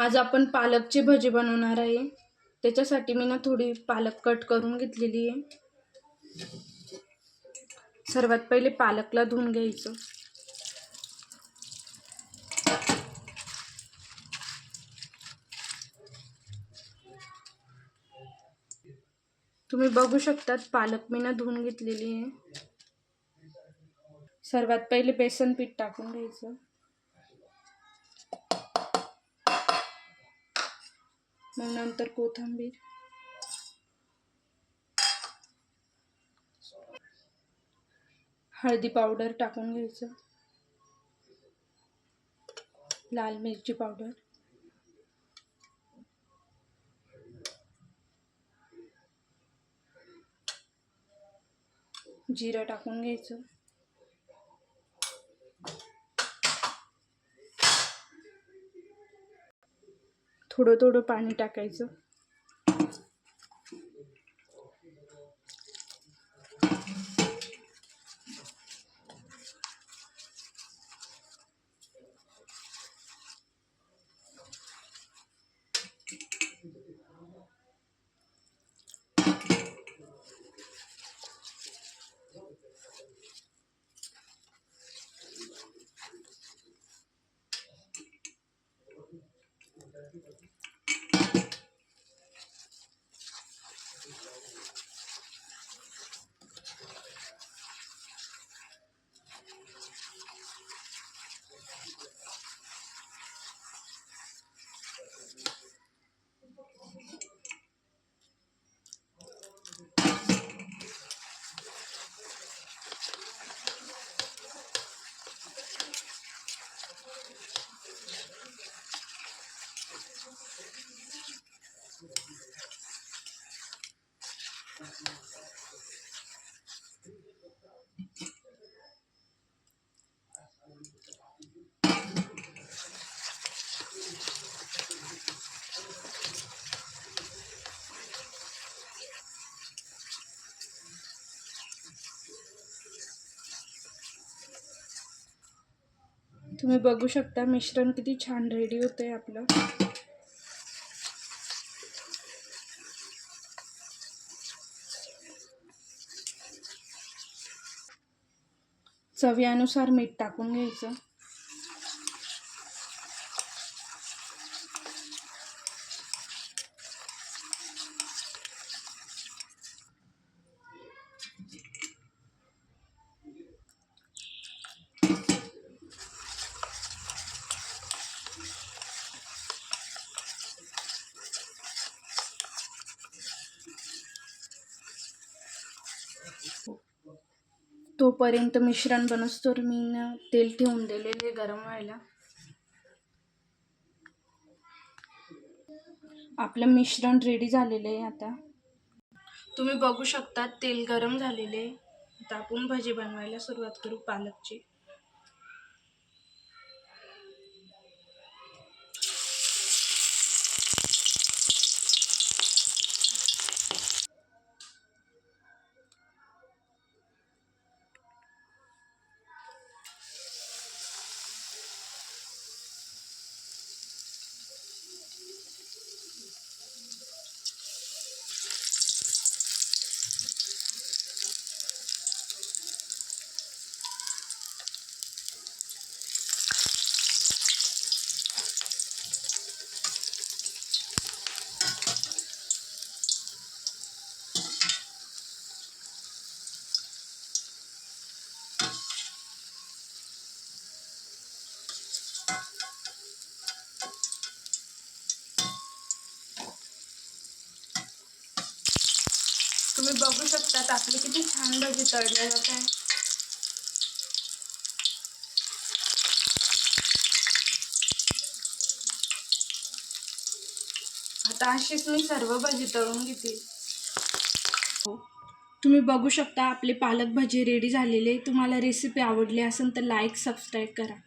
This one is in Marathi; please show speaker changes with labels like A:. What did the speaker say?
A: आज आपण पालकची भजी बनवणार आहे। त्याच्यासाठी मी थोडी पालक कट करून घेतलेली आहे। सर्वात पहिले पालकला धुवून घ्यायचं। तुम्ही बघू शकता पालक मी धुवून घेतलेली आहे। सर्वात पहिले बेसन पीठ टाकून घ्यायचं। मग नंतर कोथिंबीर, हळदी पावडर टाकून घ्यायचं, लाल मिरची पावडर, जिरं टाकून घ्यायचं, थोडं थोडं पाणी टाकायचं। तुम्ही बघू शकता मिश्रण किती छान रेडी होतंय आपलं। चवीनुसार मीठ टाकून घ्यायचं। तोपर्यंत मिश्रण बनसतोवर मी तेल ठेवून दिलेले गरम व्हायला। आपलं मिश्रण रेडी झालेलं आहे। आता तुम्ही बघू शकता तेल गरम झालेले आहे। आता आपण भजी बनवायला सुरुवात करू पालकची। तुम्ही बघू शकता आपली किती छान भजी तळल्या जात आहे। आता अशीच मी सर्व भजी तळून घेते। तुम्ही बघू शकता आपले पालक भजी रेडी झालेले। तुम्हाला रेसिपी आवडली असेल तर लाईक सबस्क्राईब करा।